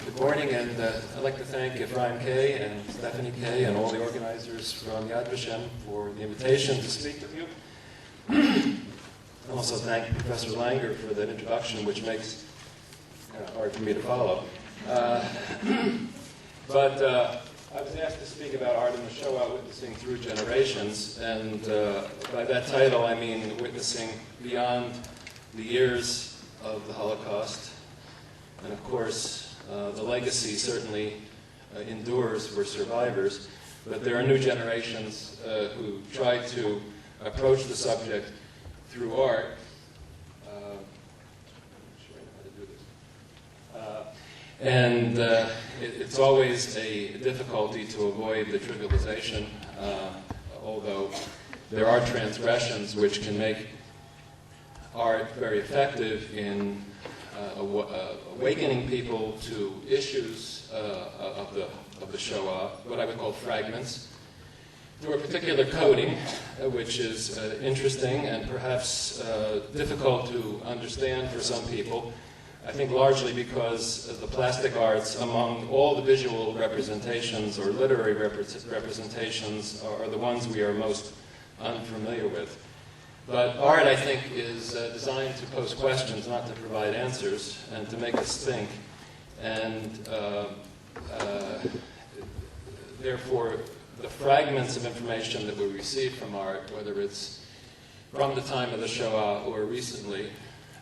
Good morning, and I'd like to thank Ephraim Kay and Stephanie Kay and all the organizers from Yad Vashem for the invitation to speak with you. I also thank Professor Langer for that introduction, which makes it hard for me to follow. But I was asked to speak about art in the Shoah, witnessing through generations, and by that title I mean witnessing beyond the years of the Holocaust. And of course, the legacy certainly endures for survivors, but there are new generations who try to approach the subject through art. And it's always a difficulty to avoid the trivialization, although there are transgressions which can make art very effective in awakening people to issues of the Shoah, what I would call fragments, through a particular coding, which is interesting and perhaps difficult to understand for some people. I think largely because the plastic arts, among all the visual representations or literary representations, are the ones we are most unfamiliar with. But art, I think, is designed to pose questions, not to provide answers, and to make us think. And therefore, the fragments of information that we receive from art, whether it's from the time of the Shoah or recently,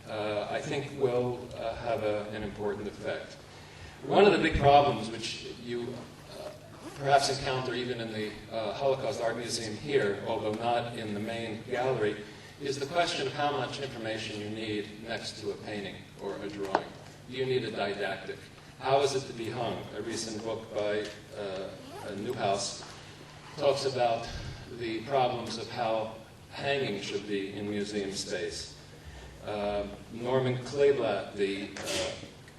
I think will have an important effect. One of the big problems which you perhaps encounter even in the Holocaust Art Museum here, although not in the main gallery, is the question of how much information you need next to a painting or a drawing. Do you need a didactic? How is it to be hung? A recent book by Newhouse talks about the problems of how hanging should be in museum space. Norman Kleeblatt, the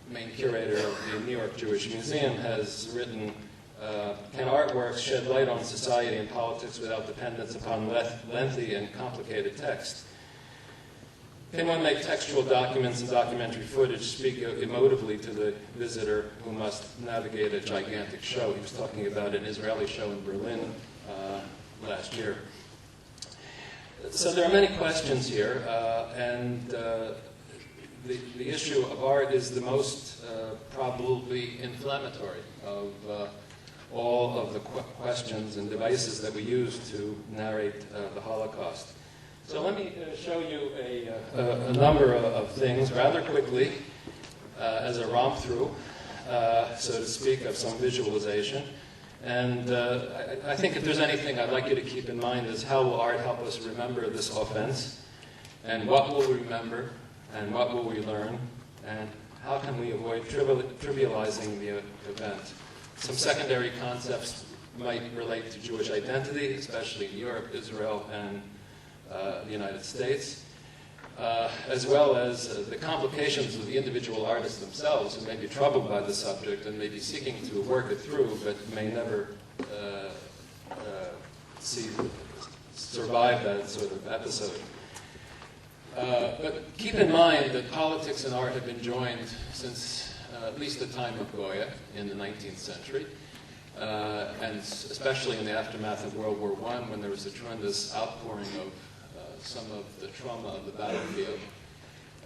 main curator of the New York Jewish Museum, has written, "Can artworks shed light on society and politics without dependence upon lengthy and complicated text? Can one make textual documents and documentary footage speak emotively to the visitor who must navigate a gigantic show?" He was talking about an Israeli show in Berlin last year. So there are many questions here, and the issue of art is the most probably inflammatory of all of the questions and devices that we use to narrate the Holocaust. So let me show you a number of things rather quickly as a romp through, so to speak, of some visualization. And I think if there's anything I'd like you to keep in mind is how will art help us remember this offense, and what will we remember, and what will we learn, and how can we avoid trivializing the event. Some secondary concepts might relate to Jewish identity, especially in Europe, Israel, and the United States, as well as the complications of the individual artists themselves who may be troubled by the subject and may be seeking to work it through, but may never survive that sort of episode. But keep in mind that politics and art have been joined since at least the time of Goya in the 19th century, and especially in the aftermath of World War I, when there was a tremendous outpouring of some of the trauma of the battlefield.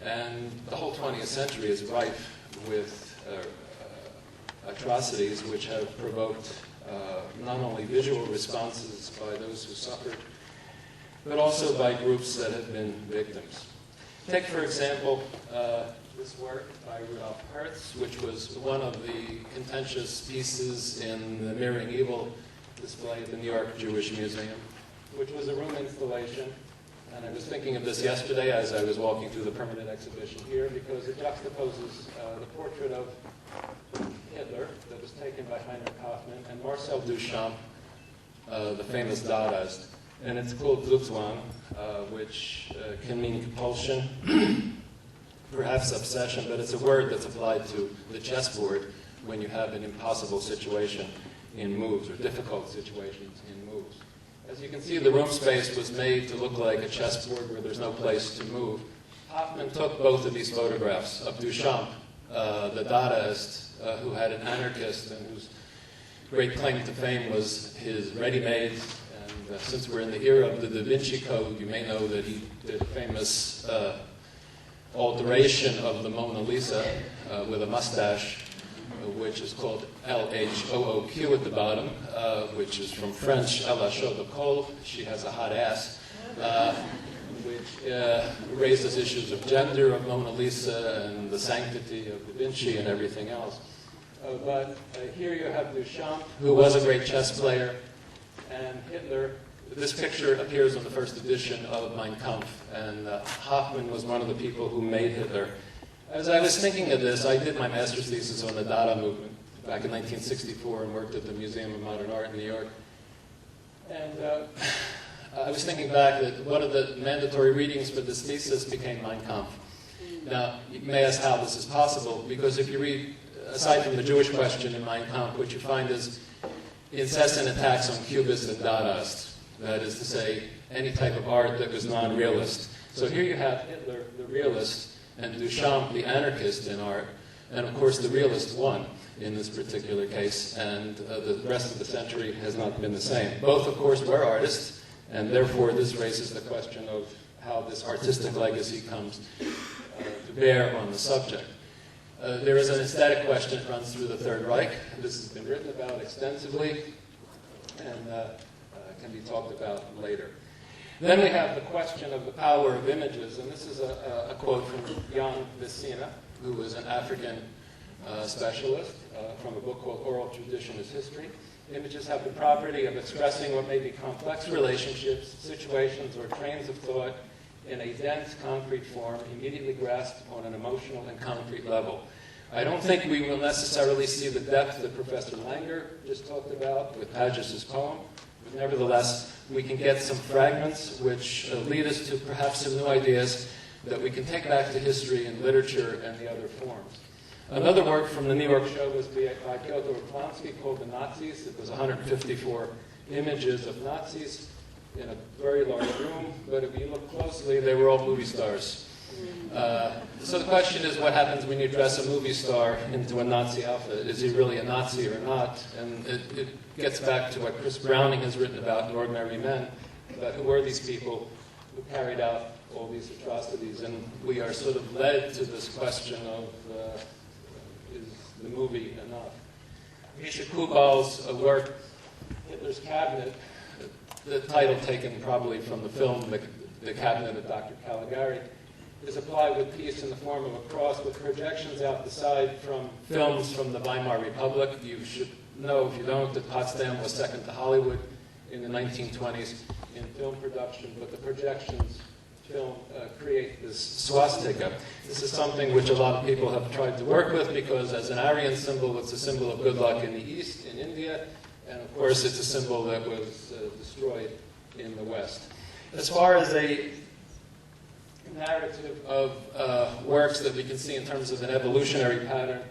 And the whole 20th century is rife with atrocities which have provoked not only visual responses by those who suffered, but also by groups that have been victims. Take, for example, this work by Rudolf Hertz, which was one of the contentious pieces in the Mirroring Evil display at the New York Jewish Museum, which was a room installation. And I was thinking of this yesterday as I was walking through the permanent exhibition here, because it juxtaposes the portrait of Hitler that was taken by Heinrich Kaufmann and Marcel Duchamp, the famous Dadaist. And it's called Zugzwang, which can mean compulsion, perhaps obsession, but it's a word that's applied to the chessboard when you have an impossible situation in moves, or difficult situations in moves. As you can see, the room space was made to look like a chessboard where there's no place to move. Hoffman took both of these photographs of Duchamp the Dadaist, who had an anarchist and whose great claim to fame was his ready-made. And since we're in the era of the Da Vinci Code, you may know that he did a famous alteration of the Mona Lisa with a mustache, which is called LHOOQ at the bottom, which is from French, Elle a chaud de colle, she has a hot ass, which raises issues of gender of Mona Lisa and the sanctity of Da Vinci and everything else. But here you have Duchamp, who was a great chess player, and Hitler. This picture appears on the first edition of Mein Kampf, and Hoffman was one of the people who made Hitler. As I was thinking of this, I did my master's thesis on the Dada movement back in 1964 and worked at the Museum of Modern Art in New York. And I was thinking back that one of the mandatory readings for this thesis became Mein Kampf. Now, you may ask how this is possible, because if you read, aside from the Jewish question in Mein Kampf, what you find is incessant attacks on Cubists and Dadaists. That is to say, any type of art that was non-realist. So here you have Hitler, the realist, and Duchamp, the anarchist in art. And of course, the realist won in this particular case, and the rest of the century has not been the same. Both, of course, were artists, and therefore this raises the question of how this artistic legacy comes to bear on the subject. There is an aesthetic question that runs through the Third Reich. This has been written about extensively, and can be talked about later. Then we have the question of the power of images, and this is a quote from Jan Vicina, who was an African specialist from a book called Oral Tradition as History. Images have the property of expressing what may be complex relationships, situations, or trains of thought in a dense, concrete form, immediately grasped on an emotional and concrete level. I don't think we will necessarily see the depth that Professor Langer just talked about with Pages's poem, but nevertheless, we can get some fragments which lead us to perhaps some new ideas that we can take back to history and literature and the other forms. Another work from the New York show was by Piotr Polanski called The Nazis. It was 154 images of Nazis in a very large room, but if you look closely, they were all movie stars. So the question is, what happens when you dress a movie star into a Nazi outfit? Is he really a Nazi or not? And it gets back to what Chris Browning has written about in Ordinary Men, about who were these people who carried out all these atrocities. And we are sort of led to this question of, is the movie enough? Misha Kubal's work, Hitler's Cabinet, the title taken probably from the film The Cabinet of Dr. Caligari, is applied with peace in the form of a cross with projections out the side from films from the Weimar Republic. You should know, if you don't, that Potsdam was second to Hollywood in the 1920s in film production, but the projections create this swastika. This is something which a lot of people have tried to work with because as an Aryan symbol, it's a symbol of good luck in the East, in India, and of course it's a symbol that was destroyed in the West. As far as a narrative of works that we can see in terms of an evolutionary pattern,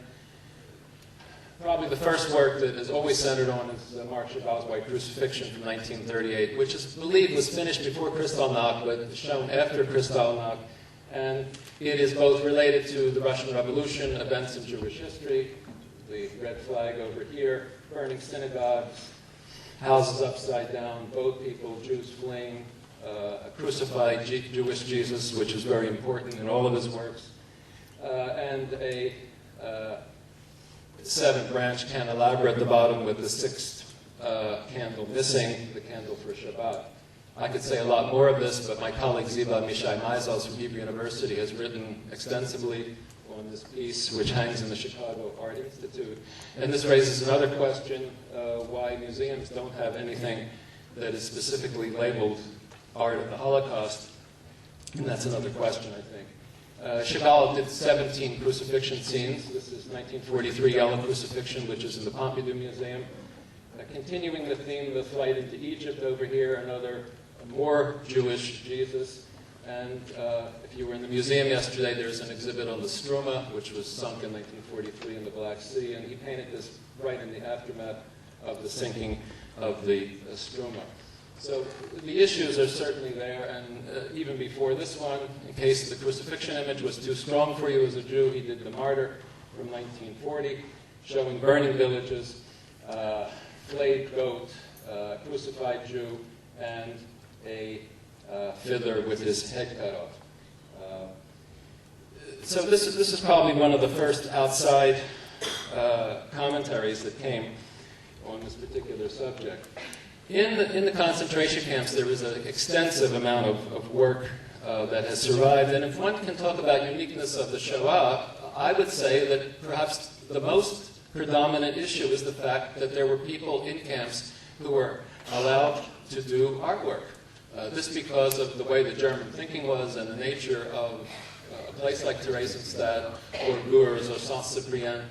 probably the first work that is always centered on is Marc Chagall's White Crucifixion from 1938, which is believed was finished before Kristallnacht, but shown after Kristallnacht. And it is both related to the Russian Revolution, events in Jewish history, the red flag over here, burning synagogues, houses upside down, boat people, Jews fleeing, a crucified Jewish Jesus, which is very important in all of his works, and a 7-branch candelabra at the bottom with the 6th candle missing, the candle for Shabbat. I could say a lot more of this, but my colleague Ziva Mishai Meisels from Hebrew University has written extensively on this piece, which hangs in the Chicago Art Institute. And this raises another question, why museums don't have anything that is specifically labeled art of the Holocaust. And that's another question, I think. Chagall did 17 crucifixion scenes. This is 1943 Yellow Crucifixion, which is in the Pompidou Museum. Continuing the theme, the flight into Egypt over here, another more Jewish Jesus. And if you were in the museum yesterday, there's an exhibit on the Struma, which was sunk in 1943 in the Black Sea, and he painted this right in the aftermath of the sinking of the Struma. So the issues are certainly there, and even before this one, in case the crucifixion image was too strong for you as a Jew, he did the martyr. from 1940, showing burning villages, flayed goat, crucified Jew, and a fiddler with his head cut off. So this is probably one of the first outside commentaries that came on this particular subject. In the concentration camps, there was an extensive amount of work that has survived, and if one can talk about uniqueness of the Shoah, I would say that perhaps the most predominant issue is the fact that there were people in camps who were allowed to do artwork. This because of the way the German thinking was and the nature of a place like Theresienstadt or Gurs or Saint-Cyprien,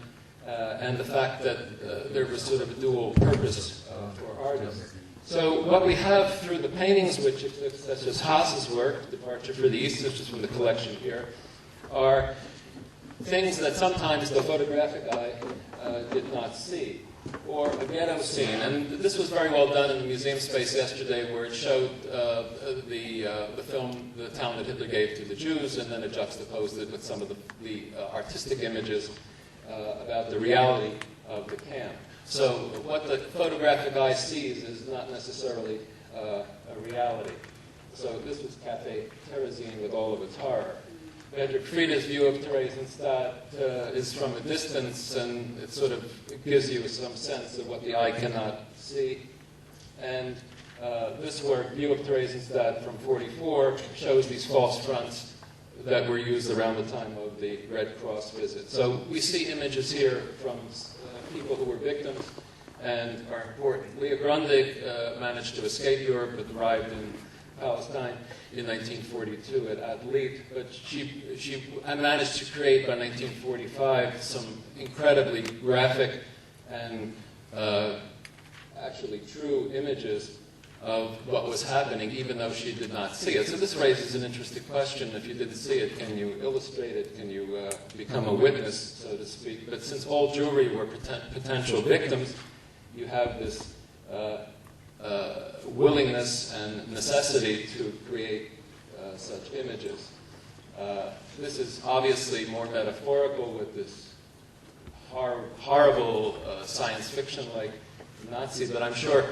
and the fact that there was sort of a dual purpose for artists. So what we have through the paintings, which exist, such as Haas's work, Departure for the East, which is from the collection here, are things that sometimes the photographic eye did not see, or a ghetto scene. And this was very well done in the museum space yesterday, where it showed the film, The Town That Hitler Gave to the Jews, and then it juxtaposed it with some of the artistic images about the reality of the camp. So what the photographic eye sees is not necessarily a reality. So this was Café Terezin with all of its horror. Frederick Frieda's view of Theresienstadt is from a distance, and it sort of gives you some sense of what the eye cannot see. And this work, View of Theresienstadt from '44, shows these false fronts that were used around the time of the Red Cross visit. So we see images here from people who were victims and are important. Leah Grundig managed to escape Europe but arrived in Palestine in 1942 at Adlit, but she managed to create by 1945 some incredibly graphic and actually true images of what was happening, even though she did not see it. So this raises an interesting question. If you didn't see it, can you illustrate it? Can you become a witness, so to speak? But since all Jewry were potential victims, you have this willingness and necessity to create such images. This is obviously more metaphorical with this horrible science fiction-like Nazis, but I'm sure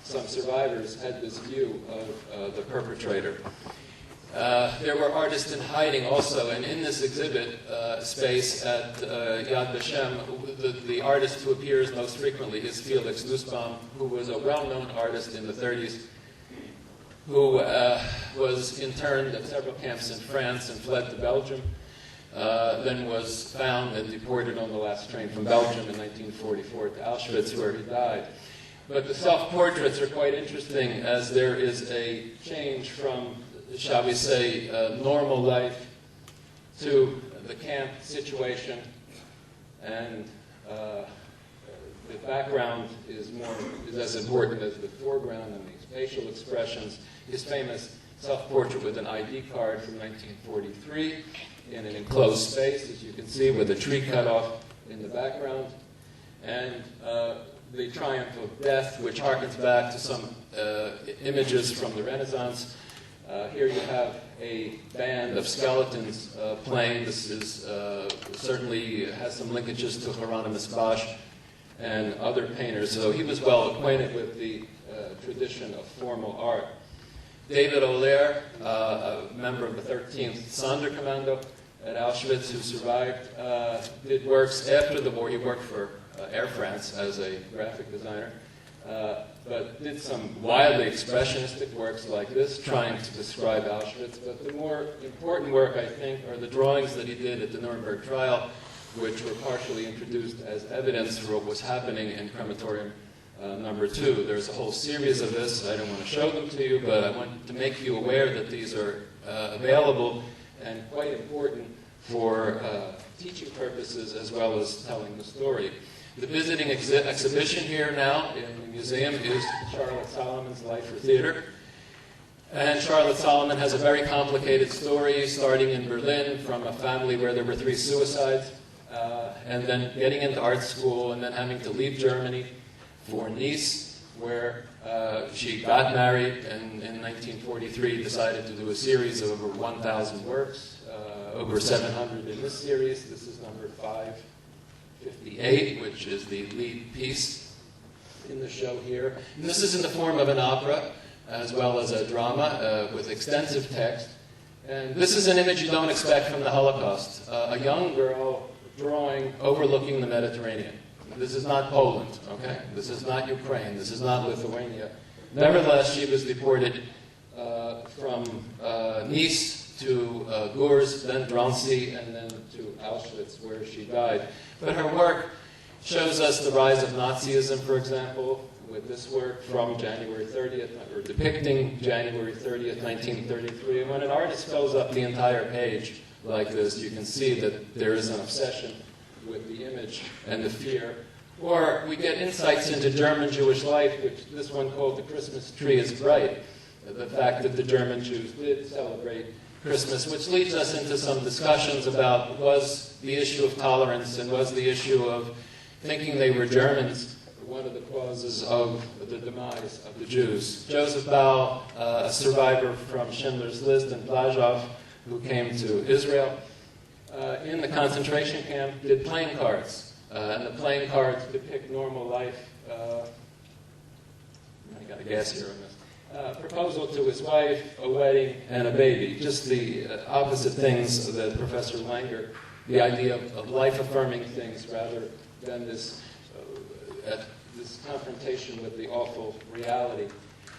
some survivors had this view of the perpetrator. There were artists in hiding also, and in this exhibit space at Yad Vashem, the artist who appears most frequently is Felix Nussbaum, who was a well-known artist in the 30s, who was interned at several camps in France and fled to Belgium, then was found and deported on the last train from Belgium in 1944 to Auschwitz, where he died. But the self-portraits are quite interesting, as there is a change from, shall we say, normal life to the camp situation, and the background is as important as the foreground and these facial expressions. His famous self-portrait with an ID card from 1943 in an enclosed space, as you can see, with a tree cut off in the background, and the triumph of death, which harkens back to some images from the Renaissance. Here you have a band of skeletons playing. This is certainly has some linkages to Hieronymus Bosch and other painters. So he was well acquainted with the tradition of formal art. David Olaire, a member of the 13th Sonderkommando at Auschwitz, who survived, did works after the war. He worked for Air France as a graphic designer, but did some wildly expressionistic works like this, trying to describe Auschwitz. But the more important work, I think, are the drawings that he did at the Nuremberg trial, which were partially introduced as evidence for what was happening in crematorium number 2. There's a whole series of this. I don't want to show them to you, but I want to make you aware that these are available and quite important for teaching purposes as well as telling the story. The visiting exhibition here now in the museum is Charlotte Solomon's Life for Theater. And Charlotte Solomon has a very complicated story, starting in Berlin from a family where there were 3 suicides, and then getting into art school, and then having to leave Germany for Nice, where she got married, and in 1943 decided to do a series of over 1,000 works, over 700 in this series. This is number 5 58, which is the lead piece in the show here. And this is in the form of an opera, as well as a drama with extensive text. And this is an image you don't expect from the Holocaust. A young girl drawing overlooking the Mediterranean. This is not Poland, okay? This is not Ukraine. This is not Lithuania. Nevertheless, she was deported from Nice to Gurs, then Drancy, and then to Auschwitz, where she died. But her work shows us the rise of Nazism, for example, with this work from January 30th, or depicting January 30th, 1933. And when an artist fills up the entire page like this, you can see that there is an obsession with the image and the fear. Or we get insights into German Jewish life, which this one called "The Christmas Tree is Bright," the fact that the German Jews did celebrate Christmas, which leads us into some discussions about, was the issue of tolerance and was the issue of thinking they were Germans one of the causes of the demise of the Jews. Joseph Bau, a survivor from Schindler's List in Plazov, who came to Israel in the concentration camp, did playing cards. And the playing cards depict normal life. I got a guess here on this. Proposal to his wife, a wedding, and a baby. Just the opposite things that Professor Langer, the idea of life-affirming things rather than this confrontation with the awful reality.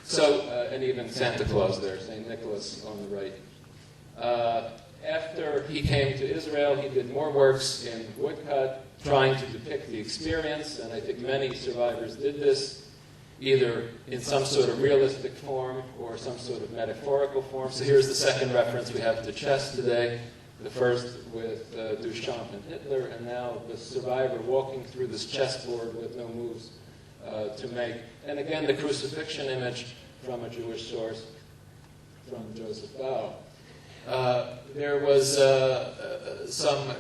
So, and even Santa Claus there, St. Nicholas on the right. After he came to Israel, he did more works in woodcut, trying to depict the experience, and I think many survivors did this, either in some sort of realistic form or some sort of metaphorical form. So here's the second reference we have to chess today, the first with Duchamp and Hitler, and now the survivor walking through this chessboard with no moves to make. And again, the crucifixion image from a Jewish source, from Joseph Bau. There was some,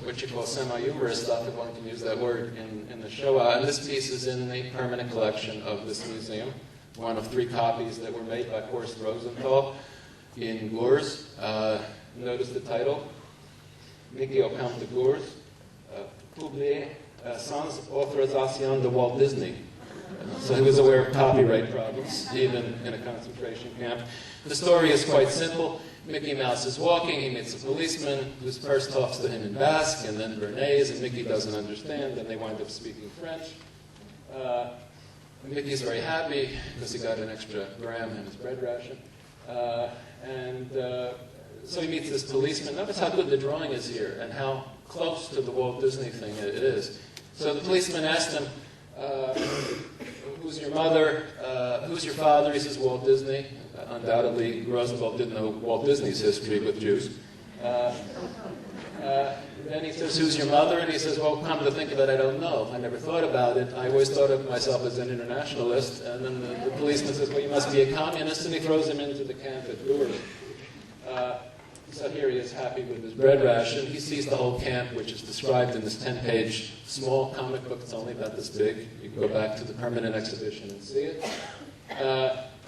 what you call semi-humorous stuff, if one can use that word, in the Shoah. And this piece is in the permanent collection of this museum, one of 3 copies that were made by Horst Rosenthal in Gurs. Notice the title, Mickey au Camp de Gurs, publié sans autorisation de Walt Disney. So he was aware of copyright problems, even in a concentration camp. The story is quite simple. Mickey Mouse is walking, he meets a policeman who first talks to him in Basque and then Bernays, and Mickey doesn't understand, and they wind up speaking French. Mickey's very happy because he got an extra gram in his bread ration. So he meets this policeman. Notice how good the drawing is here and how close to the Walt Disney thing it is. So the policeman asked him, who's your mother? Who's your father? He says, Walt Disney. Undoubtedly, Roosevelt didn't know Walt Disney's history with Jews. Then he says, who's your mother? And he says, well, come to think of it, I don't know. I never thought about it. I always thought of myself as an internationalist. And then the policeman says, well, you must be a communist. And he throws him into the camp at Gurs. So here he is happy with his bread ration. He sees the whole camp, which is described in this 10-page small comic book. It's only about this big. You can go back to the permanent exhibition and see it.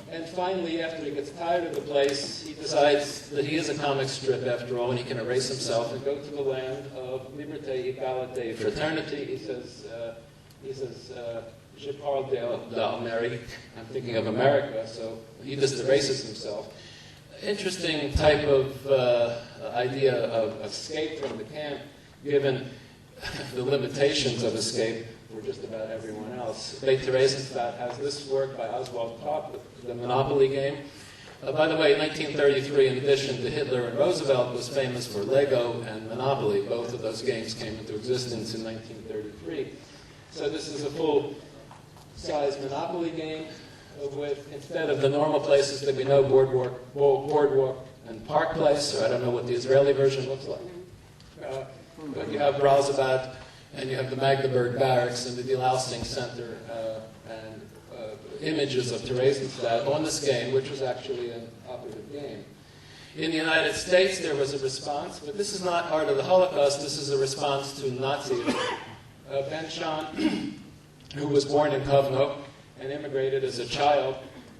And finally, after he gets tired of the place, he decides that he is a comic strip after all, and he can erase himself and go to the land of liberté, égalité, fraternity. He says, je parle d'Amérique. I'm thinking of America, so he just erases himself. Interesting type of idea of escape from the camp, given the limitations of escape for just about everyone else. Bei Theresienstadt has this work by Oswald Koch, the Monopoly game. By the way, in 1933, in addition to Hitler and Roosevelt, was famous for Lego and Monopoly. Both of those games came into existence in 1933. So this is a full-size Monopoly game with, instead of the normal places that we know, Boardwalk and Park Place, or I don't know what the Israeli version looks like. But you have Browsebat, and you have the Magdeburg Barracks and the Delousing Center, and images of Theresienstadt on this game, which was actually an operative game. In the United States, there was a response, but this is not part of the Holocaust. This is a response to Nazism. Ben Shahn, who was born in Kovno and immigrated as a child,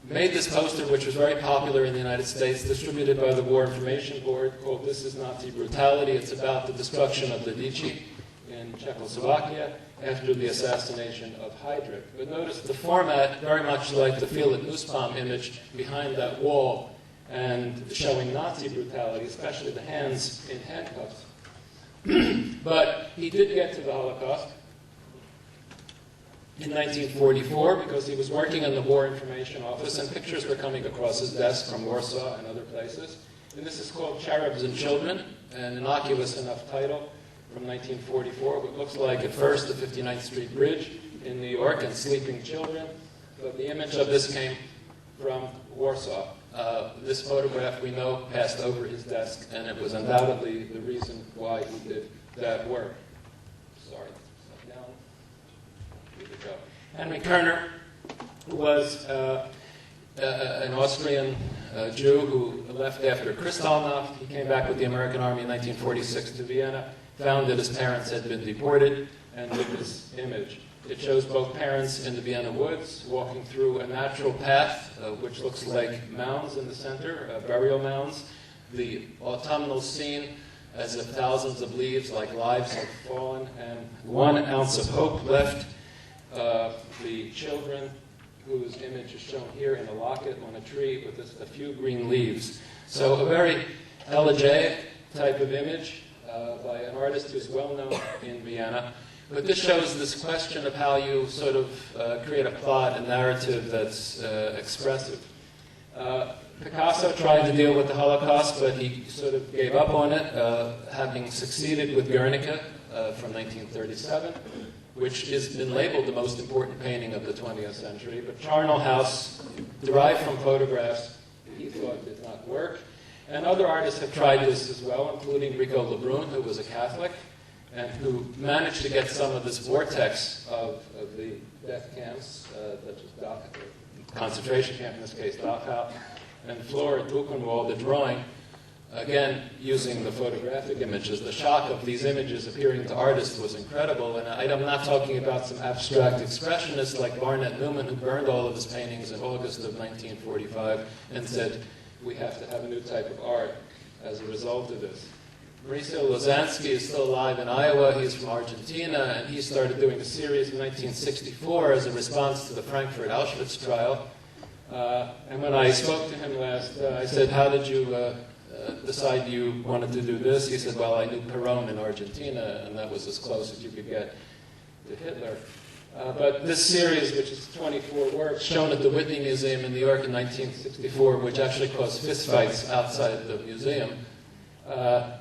made this poster, which was very popular in the United States, distributed by the War Information Board, called This is Nazi Brutality. It's about the destruction of the Dici in Czechoslovakia after the assassination of Heydrich. But notice the format, very much like the Felix Nussbaum image behind that wall, and showing Nazi brutality, especially the hands in handcuffs. But he did get to the Holocaust in 1944 because he was working in the War Information Office, and pictures were coming across his desk from Warsaw and other places. And this is called Cherubs and Children, an innocuous enough title from 1944. What looks like at first the 59th Street Bridge in New York and sleeping children. But the image of this came from Warsaw. This photograph, we know, passed over his desk, and it was undoubtedly the reason why he did that work. Sorry, step down. Here we go. Henry Kerner was an Austrian Jew who left after Kristallnacht. He came back with the American Army in 1946 to Vienna, found that his parents had been deported, and did this image. It shows both parents in the Vienna woods walking through a natural path, which looks like mounds in the center, burial mounds. The autumnal scene, as if thousands of leaves, like lives, have fallen, and 1 ounce of hope left. The children, whose image is shown here in a locket on a tree with just a few green leaves. So a very elegiac type of image by an artist who's well known in Vienna. But this shows this question of how you sort of create a plot, a narrative that's expressive. Picasso tried to deal with the Holocaust, but he sort of gave up on it, having succeeded with Guernica from 1937, which has been labeled the most important painting of the 20th century. But Charnel House, derived from photographs, he thought did not work. And other artists have tried this as well, including Rico Lebrun, who was a Catholic, and who managed to get some of this vortex of the death camps, such as Dachau, concentration camp, in this case Dachau, and Flora Buchenwald, the drawing, again, using the photographic images. The shock of these images appearing to artists was incredible, and I'm not talking about some abstract expressionists like Barnett Newman, who burned all of his paintings in August of 1945 and said, we have to have a new type of art as a result of this. Mauricio Lozansky is still alive in Iowa. He's from Argentina, and he started doing a series in 1964 as a response to the Frankfurt Auschwitz trial. And when I spoke to him last, I said, how did you decide you wanted to do this? He said, well, I knew Perón in Argentina, and that was as close as you could get to Hitler. But this series, which is 24 works, shown at the Whitney Museum in New York in 1964, which actually caused fistfights outside the museum,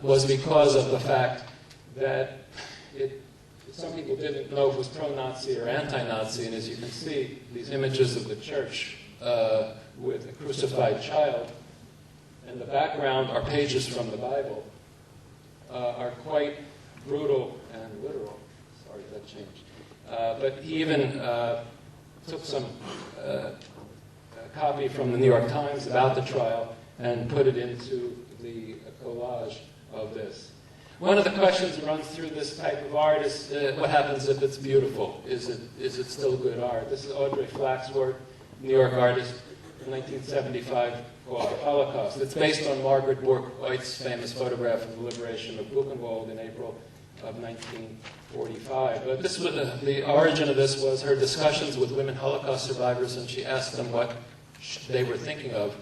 was because of the fact that some people didn't know if it was pro-Nazi or anti-Nazi, and as you can see, these images of the church with a crucified child, and the background are pages from the Bible, are quite brutal and literal. Sorry, that changed. But he even took some copy from the New York Times about the trial and put it into the collage of this. One of the questions that runs through this type of art is what happens if it's beautiful? Is it still good art? This is Audrey Flack's work, New York artist, in 1975, called The Holocaust. It's based on Margaret Bourke-White's famous photograph of the liberation of Buchenwald in April of 1945. But this was the origin of this was her discussions with women Holocaust survivors, and she asked them what they were thinking of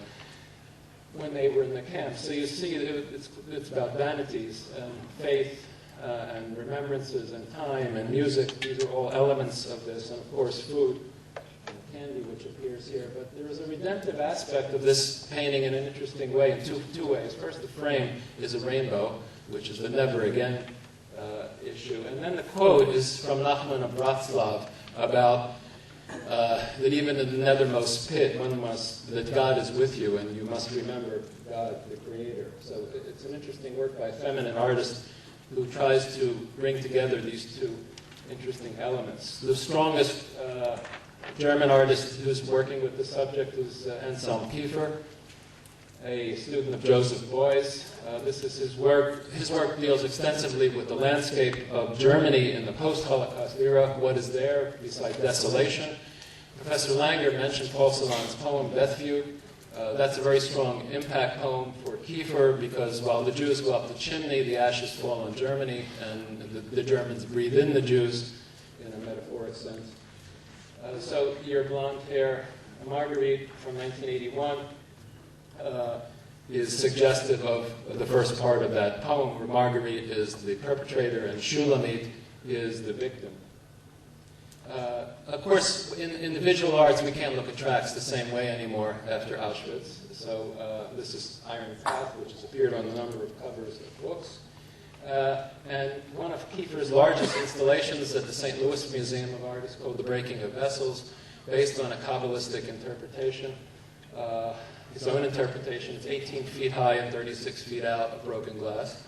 when they were in the camp. So you see, it's about vanities and faith and remembrances and time and music. These are all elements of this, and of course food and candy, which appears here. But there is a redemptive aspect of this painting in an interesting way, in two ways. First, the frame is a rainbow, which is the never again issue. And then the quote is from Nachman of Bratslav about that even in the nethermost pit, that God is with you, and you must remember God, the Creator. So it's an interesting work by a feminine artist who tries to bring together these two interesting elements. The strongest German artist who's working with the subject is Anselm Kiefer, a student of Joseph Beuys. This is his work. His work deals extensively with the landscape of Germany in the post-Holocaust era. What is there besides desolation? Professor Langer mentioned Paul Celan's poem, Death Feud. That's a very strong impact poem for Kiefer, because while the Jews go up the chimney, the ashes fall on Germany, and the Germans breathe in the Jews in a metaphoric sense. So Your Blonde Hair, Marguerite from 1981, is suggestive of the first part of that poem, where Marguerite is the perpetrator and Shulamit is the victim. Of course, in the visual arts, we can't look at tracks the same way anymore after Auschwitz. So this is Iron Path, which has appeared on a number of covers of books. And one of Kiefer's largest installations at the St. Louis Museum of Art is called The Breaking of Vessels, based on a Kabbalistic interpretation. His own interpretation. It's 18 feet high and 36 feet out of broken glass,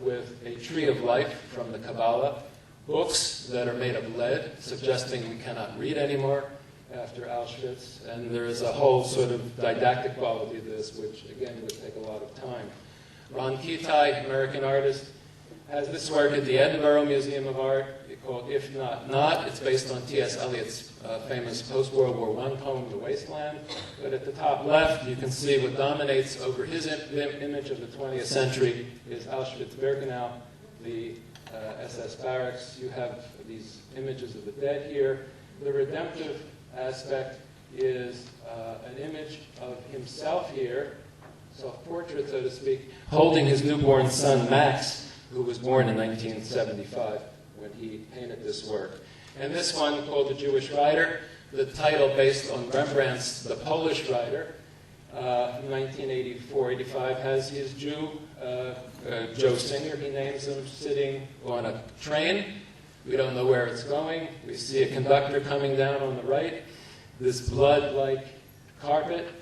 with a tree of life from the Kabbalah, books that are made of lead, suggesting we cannot read anymore after Auschwitz, and there is a whole sort of didactic quality to this, which again would take a lot of time. Ron Kitaj, American artist, has this work at the Edinburgh Museum of Art called If Not Not. It's based on T.S. Eliot's famous post-World War I poem, The Wasteland. But at the top left, you can see what dominates over his image of the 20th century is Auschwitz-Birkenau, the SS barracks. You have these images of the dead here. The redemptive aspect is an image of himself here, self-portrait, so to speak, holding his newborn son, Max, who was born in 1975 when he painted this work. And this one, called The Jewish Writer, the title based on Rembrandt's The Polish Writer, 1984-85, has his Jew, Joe Singer, he names him, sitting on a train. We don't know where it's going. We see a conductor coming down on the right, this blood-like carpet.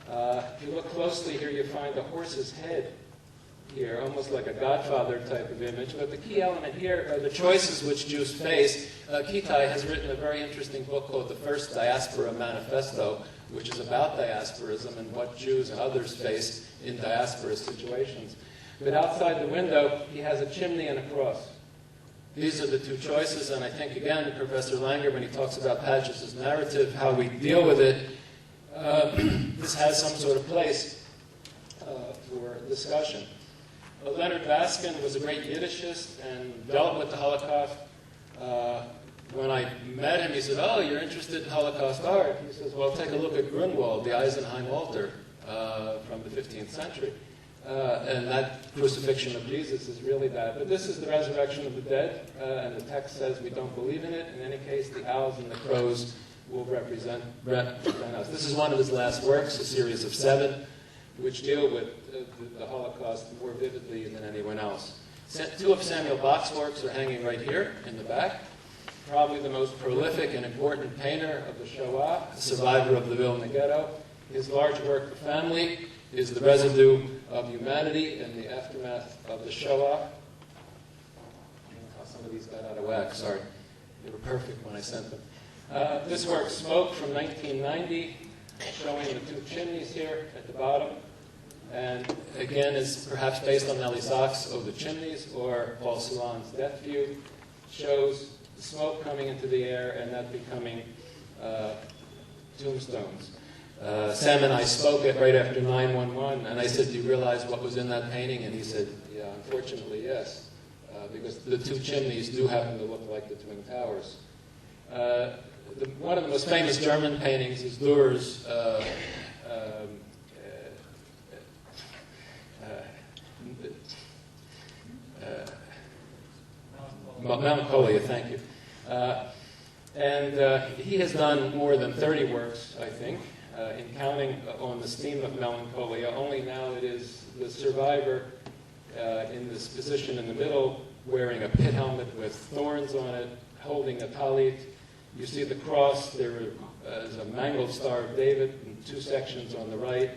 If you look closely here, you find a horse's head here, almost like a Godfather type of image. But the key element here are the choices which Jews face. Kitaj has written a very interesting book called The First Diaspora Manifesto, which is about diasporism and what Jews and others face in diaspora situations. But outside the window, he has a chimney and a cross. These are the two choices, and I think, again, Professor Langer, when he talks about Padgett's narrative, how we deal with it, this has some sort of place for discussion. Leonard Baskin was a great Yiddishist and dealt with the Holocaust. When I met him, he said, "Oh, you're interested in Holocaust art?" He says, "Well, take a look at Grunwald, the Eisenheim altar from the 15th century. And that crucifixion of Jesus is really that. But this is the resurrection of the dead, and the text says we don't believe in it. In any case, the owls and the crows will represent us." This is one of his last works, a series of 7, which deal with the Holocaust more vividly than anyone else. 2 of Samuel Bach's works are hanging right here in the back. Probably the most prolific and important painter of the Shoah, a survivor of the Vilna Ghetto. His large work, The Family, is the residue of humanity in the aftermath of the Shoah. Some of these got out of whack, sorry. They were perfect when I sent them. This work, Smoke, from 1990, showing the 2 chimneys here at the bottom. And again, is perhaps based on Nelly Sachs' Oh, the Chimneys, or Paul Celan's Death Feud. Shows the smoke coming into the air and that becoming tombstones. Sam and I spoke it right after 9/11, and I said, "Do you realize what was in that painting?" And he said, "Yeah, unfortunately, yes, because the 2 chimneys do happen to look like the Twin Towers." One of the most famous German paintings is Dürer's Melancholia, thank you. And he has done more than 30 works, I think, in counting on this theme of melancholia. Only now it is the survivor in this position in the middle, wearing a pit helmet with thorns on it, holding a talit. You see the cross. There is a mangled Star of David in 2 sections on the right.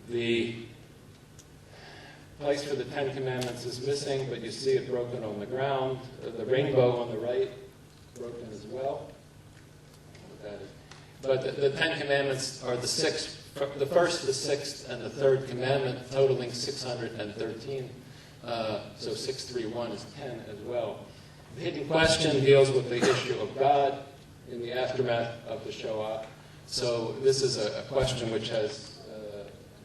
The place for the 10 Commandments is missing, but you see it broken on the ground. The rainbow on the right, broken as well. But the 10 Commandments are the 6th, the 1st, the 6th, and the 3rd commandment, totaling 613. So 631 is 10 as well. The hidden question deals with the issue of God in the aftermath of the Shoah. So this is a question which has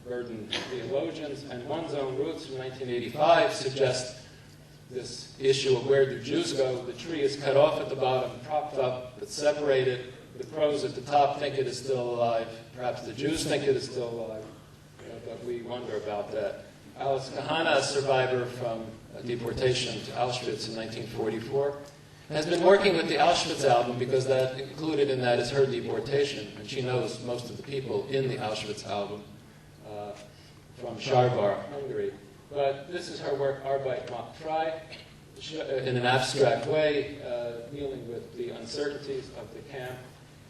burdened theologians, and one's own roots from 1985 suggest this issue of where do Jews go. The tree is cut off at the bottom, propped up, but separated. The crows at the top think it is still alive. Perhaps the Jews think it is still alive, but we wonder about that. Alice Kahana, a survivor from deportation to Auschwitz in 1944, has been working with the Auschwitz album because that included in that is her deportation, and she knows most of the people in the Auschwitz album from Sharvar, Hungary. But this is her work, Arbeit macht frei, in an abstract way, dealing with the uncertainties of the camp.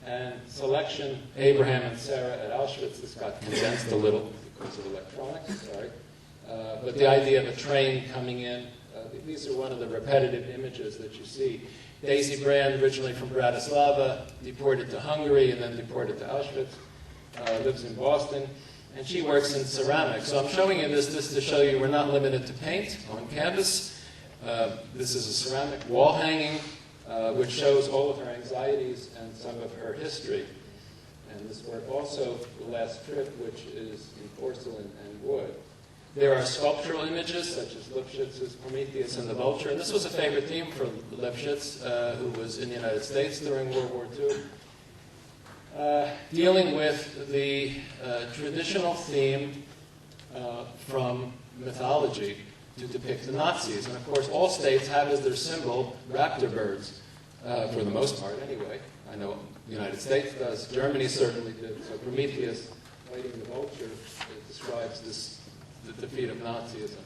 And selection, Abraham and Sarah at Auschwitz. This got condensed a little because of electronics, sorry. But the idea of a train coming in, these are one of the repetitive images that you see. Daisy Brand, originally from Bratislava, deported to Hungary and then deported to Auschwitz, lives in Boston. And she works in ceramics. So I'm showing you this to show you we're not limited to paint on canvas. This is a ceramic wall hanging, which shows all of her anxieties and some of her history. And this work also, The Last Trip, which is in porcelain and wood. There are sculptural images, such as Lifshitz's Prometheus and the Vulture. And this was a favorite theme for Lifshitz, who was in the United States during World War II. Dealing with the traditional theme from mythology to depict the Nazis. And of course, all states have as their symbol raptor birds, for the most part anyway. I know the United States does. Germany certainly did. So Prometheus, fighting the vulture, describes the defeat of Nazism.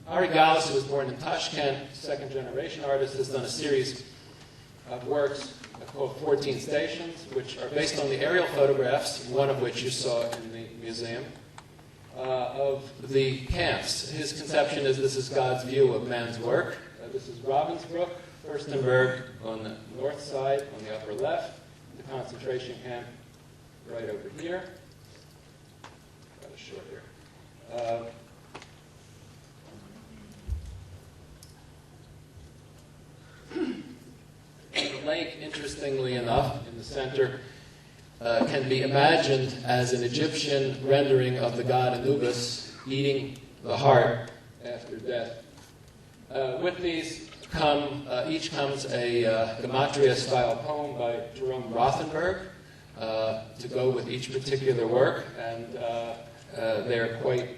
Ari Gallis, who was born in Tashkent, second-generation artist, has done a series of works called 14 Stations, which are based on the aerial photographs, one of which you saw in the museum, of the camps. His conception is this is God's view of man's work. This is Ravensbrück, Furstenberg on the north side, on the upper left, the concentration camp right over here. Got a short here. The lake, interestingly enough, in the center, can be imagined as an Egyptian rendering of the god Anubis eating the heart after death. With these each comes a Gematria-style poem by Jerome Rothenberg to go with each particular work, and they're quite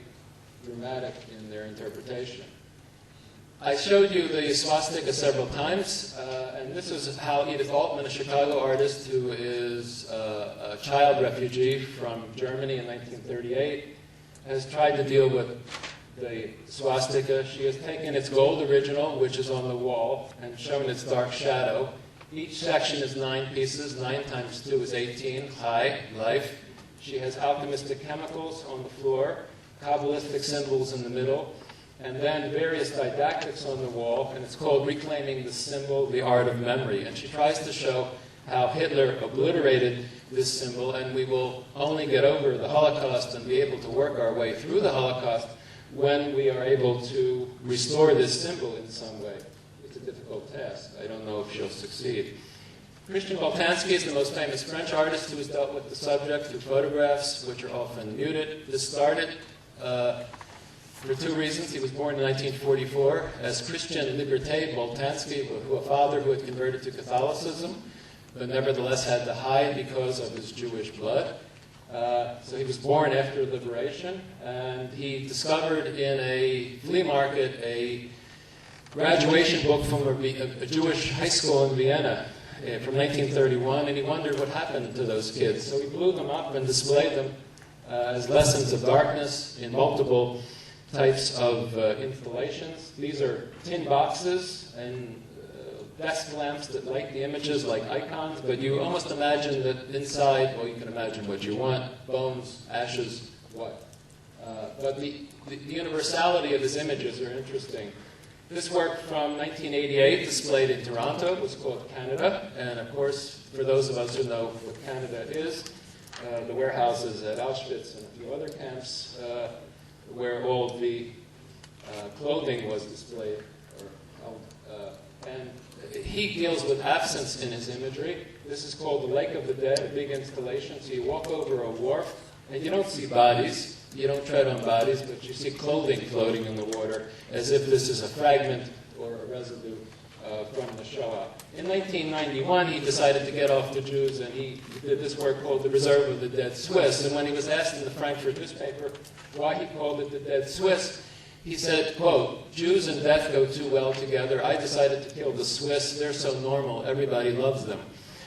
dramatic in their interpretation. I showed you the swastika several times, and this is how Edith Altman, a Chicago artist who is a child refugee from Germany in 1938, has tried to deal with the swastika. She has taken its gold original, which is on the wall, and shown its dark shadow. Each section is 9 pieces. 9 times 2 is 18. Chai, life. She has alchemistic chemicals on the floor, Kabbalistic symbols in the middle, and then various didactics on the wall, and it's called Reclaiming the Symbol, the Art of Memory. And she tries to show how Hitler obliterated this symbol, and we will only get over the Holocaust and be able to work our way through the Holocaust when we are able to restore this symbol in some way. It's a difficult task. I don't know if she'll succeed. Christian Boltanski is the most famous French artist who has dealt with the subject through photographs, which are often muted. This started for 2 reasons. He was born in 1944 as Christian Liberté Boltanski, a father who had converted to Catholicism, but nevertheless had to hide because of his Jewish blood. So he was born after liberation, and he discovered in a flea market a graduation book from a Jewish high school in Vienna from 1931, and he wondered what happened to those kids. So he blew them up and displayed them as lessons of darkness in multiple types of installations. These are tin boxes and desk lamps that light the images like icons, but you almost imagine that inside, well, you can imagine what you want, bones, ashes, what. But the universality of his images are interesting. This work from 1988, displayed in Toronto, was called Canada, and of course, for those of us who know what Canada is, the warehouses at Auschwitz and a few other camps where all the clothing was displayed or held. And he deals with absence in his imagery. This is called the Lake of the Dead, a big installation. So you walk over a wharf, and you don't see bodies. You don't tread on bodies, but you see clothing floating in the water, as if this is a fragment or a residue from the Shoah. In 1991, he decided to get off the Jews, and he did this work called The Reserve of the Dead Swiss. And when he was asked in the Frankfurt newspaper why he called it the Dead Swiss, he said, quote, "Jews and death go too well together. I decided to kill the Swiss. They're so normal. Everybody loves them."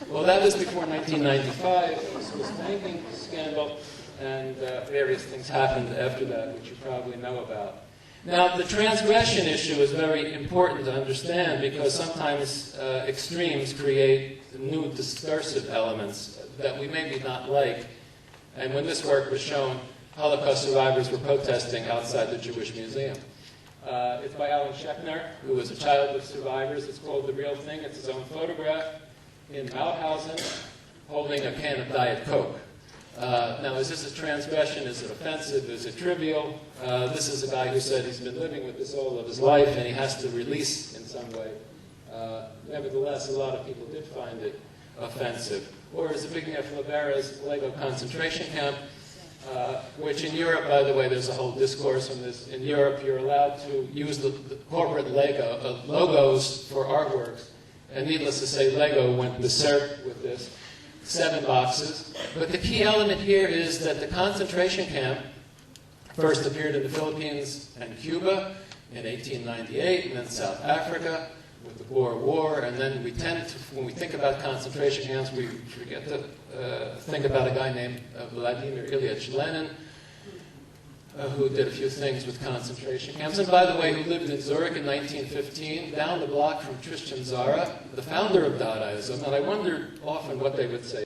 Well, that was before 1995, the Swiss banking scandal, and various things happened after that, which you probably know about. Now, the transgression issue is very important to understand because sometimes extremes create new discursive elements that we maybe not like. And when this work was shown, Holocaust survivors were protesting outside the Jewish Museum. It's by Alan Schechner, who was a child of survivors. It's called The Real Thing. It's his own photograph in Mauthausen holding a can of Diet Coke. Now, is this a transgression? Is it offensive? Is it trivial? This is a guy who said he's been living with this all of his life and he has to release in some way. Nevertheless, a lot of people did find it offensive. Or is Zbigniew Flabera's Lego concentration camp, which in Europe, by the way, there's a whole discourse on this. In Europe, you're allowed to use the corporate logos for artworks. And needless to say, Lego went berserk with this. 7 boxes. But the key element here is that the concentration camp first appeared in the Philippines and Cuba in 1898, and then South Africa with the Boer War, and then we tend to, when we think about concentration camps, we forget to think about a guy named Vladimir Ilyich Lenin, who did a few things with concentration camps, and by the way, who lived in Zurich in 1915, down the block from Tristan Tzara, the founder of Dadaism, and I wondered often what they would say.